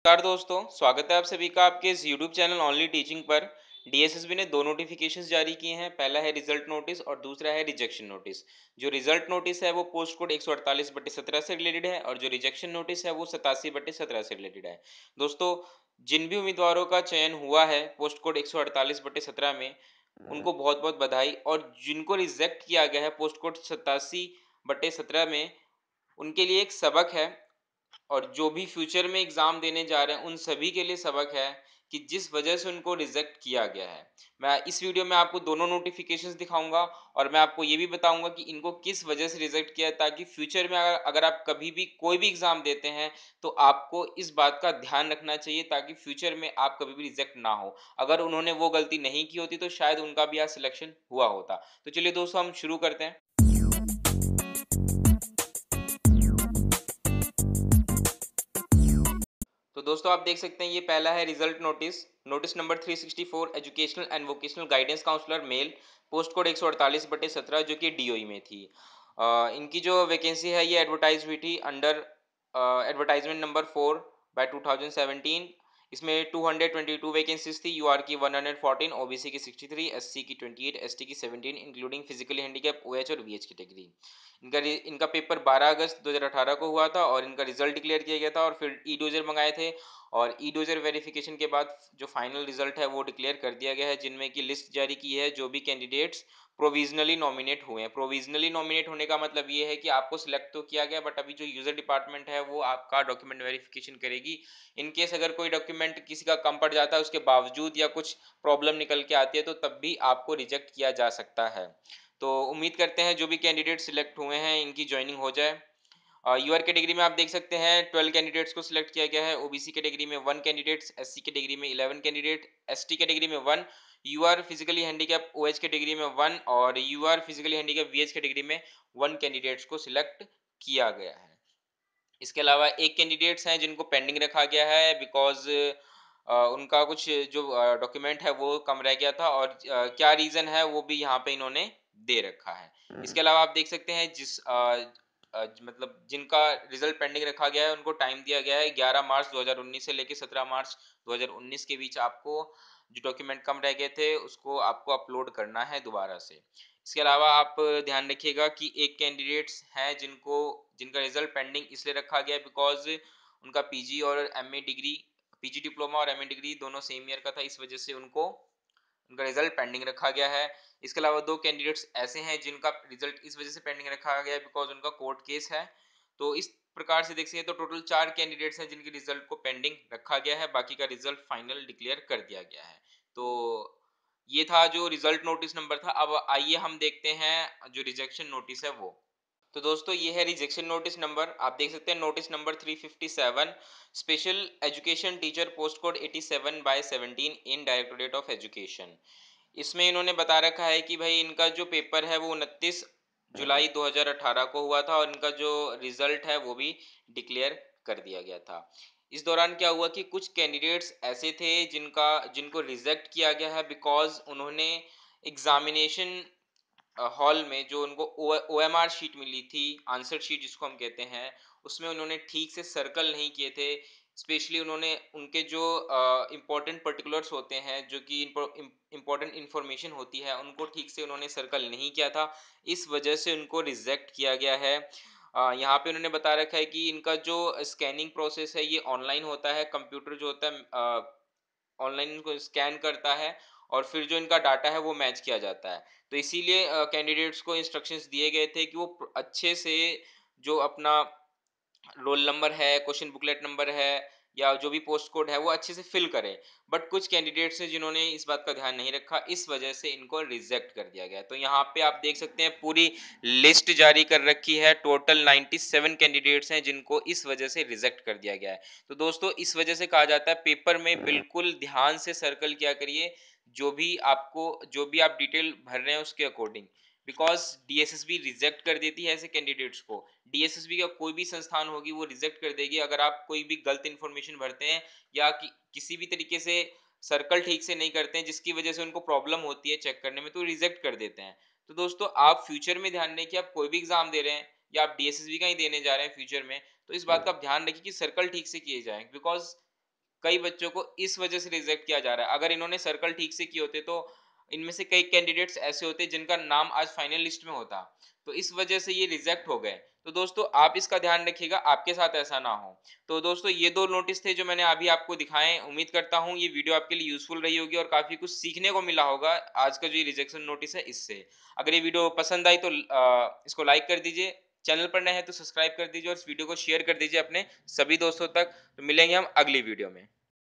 नमस्कार दोस्तों, स्वागत है आप सभी का आपके इस यूट्यूब चैनल ओनली टीचिंग पर। डीएसएसबी ने दो नोटिफिकेशंस जारी किए हैं। पहला है रिजल्ट नोटिस और दूसरा है रिजेक्शन नोटिस। जो रिजल्ट नोटिस है वो पोस्ट कोड 148/17 से रिलेटेड है और जो रिजेक्शन नोटिस है वो 87/17 से रिलेटेड है। दोस्तों, जिन भी उम्मीदवारों का चयन हुआ है पोस्ट कोड 148/17 में, उनको बहुत बहुत बधाई। और जिनको रिजेक्ट किया गया है पोस्ट कोड 87/17 में, उनके लिए एक सबक है। और जो भी फ्यूचर में एग्ज़ाम देने जा रहे हैं उन सभी के लिए सबक है कि जिस वजह से उनको रिजेक्ट किया गया है। मैं इस वीडियो में आपको दोनों नोटिफिकेशंस दिखाऊंगा और मैं आपको ये भी बताऊंगा कि इनको किस वजह से रिजेक्ट किया है, ताकि फ्यूचर में अगर अगर आप कभी भी कोई भी एग्ज़ाम देते हैं तो आपको इस बात का ध्यान रखना चाहिए, ताकि फ्यूचर में आप कभी भी रिजेक्ट ना हो। अगर उन्होंने वो गलती नहीं की होती तो शायद उनका भी आज सिलेक्शन हुआ होता। तो चलिए दोस्तों, हम शुरू करते हैं। तो दोस्तों, आप देख सकते हैं ये पहला है result notice. Notice number 364, educational and vocational guidance counsellor male, post code 148/17, जो कि डीओई में थी। इनकी जो वैकेंसी है ये एडवर्टाइज हुई थी अंडर एडवर्टाइजमेंट नंबर 4/2017। इसमें 222 वैकेंसीज थी। यूआर की 114, ओबीसी की 63, एससी की 28, एसटी की 17, इंक्लूडिंग फिजिकली हैंडीकैप, ओएच और वीएच कैटेगरी। इनका पेपर 12 अगस्त 2018 को हुआ था और इनका रिजल्ट डिक्लेयर किया गया था और फिर ई डोजर मंगाए थे। और ई डोजर वेरिफिकेशन के बाद जो फाइनल रिजल्ट है वो डिक्लेयर कर दिया गया है, जिनमें की लिस्ट जारी की है जो भी कैंडिडेट्स प्रोविजनली नॉमिनेट हुए हैं। प्रोविजनली नॉमिनेट होने का मतलब ये है कि आपको सिलेक्ट तो किया गया, बट अभी जो यूजर डिपार्टमेंट है वो आपका डॉक्यूमेंट वेरिफिकेशन करेगी। इन केस अगर कोई डॉक्यूमेंट किसी का कम पड़ जाता है उसके बावजूद या कुछ प्रॉब्लम निकल के आती है तो तब भी आपको रिजेक्ट किया जा सकता है। तो उम्मीद करते हैं जो भी कैंडिडेट सिलेक्ट हुए हैं इनकी ज्वाइनिंग हो जाए। यूआर कैटेगरी में आप देख सकते हैं 12 कैंडिडेट्स को सिलेक्ट किया गया है। ओबीसी कैटेगरी में 1 कैंडिडेट्स, एससी कैटेगरी में 11 कैंडिडेट, एसटी कैटेगरी में 1, UR physically handicap OH category में 1 और UR physically handicap VH category में 1 कैंडिडेट्स को सिलेक्ट किया गया है। इसके अलावा एक कैंडिडेट्स हैं जिनको पेंडिंग रखा गया है बिकॉज उनका कुछ जो डॉक्यूमेंट है वो कम रह गया था, और क्या रीज़न है वो भी यहाँ पे इन्होंने दे रखा है। इसके अलावा आप देख सकते हैं मतलब जिनका रिजल्ट पेंडिंग रखा गया है उनको टाइम दिया गया है 11 मार्च 2019 से लेकर 17 मार्च 2019 के बीच। आपको जो डॉक्यूमेंट कम रह गए थे उसको आपको अपलोड करना है दोबारा से। इसके अलावा आप ध्यान रखिएगा कि एक कैंडिडेट्स हैं जिनका रिजल्ट पेंडिंग इसलिए रखा गया है बिकॉज उनका पीजी और एमए डिग्री, पीजी डिप्लोमा और एमए डिग्री दोनों सेम ईयर का था, इस वजह से उनका रिजल्ट पेंडिंग रखा गया है। इसके अलावा दो कैंडिडेट्स ऐसे हैं जिनका रिजल्ट इस वजह से पेंडिंग रखा गया है बिकॉज उनका कोर्ट केस है। तो इस प्रकार से देख सकते हैं तो टोटल 4 कैंडिडेट्स हैं जिनके रिजल्ट को पेंडिंग रखा गया है, बाकी का रिजल्ट फाइनल डिक्लेयर कर दिया गया है। तो ये था जो रिजल्ट नोटिस नंबर था। अब आइए हम देखते हैं जो रिजेक्शन नोटिस है वो। तो दोस्तों, ये है रिजेक्शन नोटिस नंबर। आप देख सकते हैं notice number 357, special education teacher post code 87/17 in directorate of education. इसमें इन्होंने बता रखा है कि भाई इनका जो पेपर है वो 29 जुलाई 2018 को हुआ था और इनका जो रिजल्ट है वो भी डिक्लेयर कर दिया गया था। इस दौरान क्या हुआ कि कुछ कैंडिडेट्स ऐसे थे जिनको रिजेक्ट किया गया है बिकॉज उन्होंने एग्जामिनेशन हॉल में जो उनको ओएमआर शीट मिली थी, आंसर शीट जिसको हम कहते हैं, उसमें उन्होंने ठीक से सर्कल नहीं किए थे। स्पेशली उन्होंने उनके जो इम्पोर्टेंट पर्टिकुलर्स होते हैं, जो कि इम्पोर्टेंट इंफॉर्मेशन होती है, उनको ठीक से उन्होंने सर्कल नहीं किया था। इस वजह से उनको रिजेक्ट किया गया है। यहाँ पे उन्होंने बता रखा है कि इनका जो स्कैनिंग प्रोसेस है ये ऑनलाइन होता है। कंप्यूटर जो होता है ऑनलाइन इनको स्कैन करता है और फिर जो इनका डाटा है वो मैच किया जाता है। तो इसीलिए कैंडिडेट्स को इंस्ट्रक्शंस दिए गए थे कि वो अच्छे से जो अपना रोल नंबर है, क्वेश्चन बुकलेट नंबर है या जो भी पोस्ट कोड है वो अच्छे से फिल करें। बट कुछ कैंडिडेट्स हैं जिन्होंने इस बात का ध्यान नहीं रखा, इस वजह से इनको रिजेक्ट कर दिया गया। तो यहाँ पे आप देख सकते हैं पूरी लिस्ट जारी कर रखी है। टोटल 97 कैंडिडेट्स हैं जिनको इस वजह से रिजेक्ट कर दिया गया है। तो दोस्तों, इस वजह से कहा जाता है पेपर में बिल्कुल ध्यान से सर्कल किया करिए, जो भी आप डिटेल भर रहे हैं उसके अकॉर्डिंग, बिकॉज डीएसएसबी रिजेक्ट कर देती है ऐसे कैंडिडेट्स को। डीएसएसबी का कोई भी संस्थान होगी वो रिजेक्ट कर देगी अगर आप कोई भी गलत इन्फॉर्मेशन भरते हैं या किसी भी तरीके से सर्कल ठीक से नहीं करते हैं जिसकी वजह से उनको प्रॉब्लम होती है चेक करने में, तो रिजेक्ट कर देते हैं। तो दोस्तों, आप फ्यूचर में ध्यान दें कि आप कोई भी एग्जाम दे रहे हैं या आप डीएसएसबी का ही देने जा रहे हैं फ्यूचर में, तो इस बात का आप ध्यान रखिए कि सर्कल ठीक से किए जाएं। बिकॉज कई बच्चों को इस वजह से रिजेक्ट किया जा रहा है। अगर इन्होंने सर्कल ठीक से किए होते तो इनमें से कई कैंडिडेट्स ऐसे होते जिनका नाम आज फाइनल लिस्ट में होता। तो इस वजह से ये रिजेक्ट हो गए। तो दोस्तों आप इसका ध्यान रखिएगा, आपके साथ ऐसा ना हो। तो दोस्तों ये 2 नोटिस थे जो मैंने अभी आपको दिखाए। उम्मीद करता हूँ ये वीडियो आपके लिए यूज़फुल रही होगी और काफ़ी कुछ सीखने को मिला होगा आज का जो ये रिजेक्शन नोटिस है इससे। अगर ये वीडियो पसंद आई तो इसको लाइक कर दीजिए। चैनल पर नए हैं तो सब्सक्राइब कर दीजिए और इस वीडियो को शेयर कर दीजिए अपने सभी दोस्तों तक। तो मिलेंगे हम अगली वीडियो में।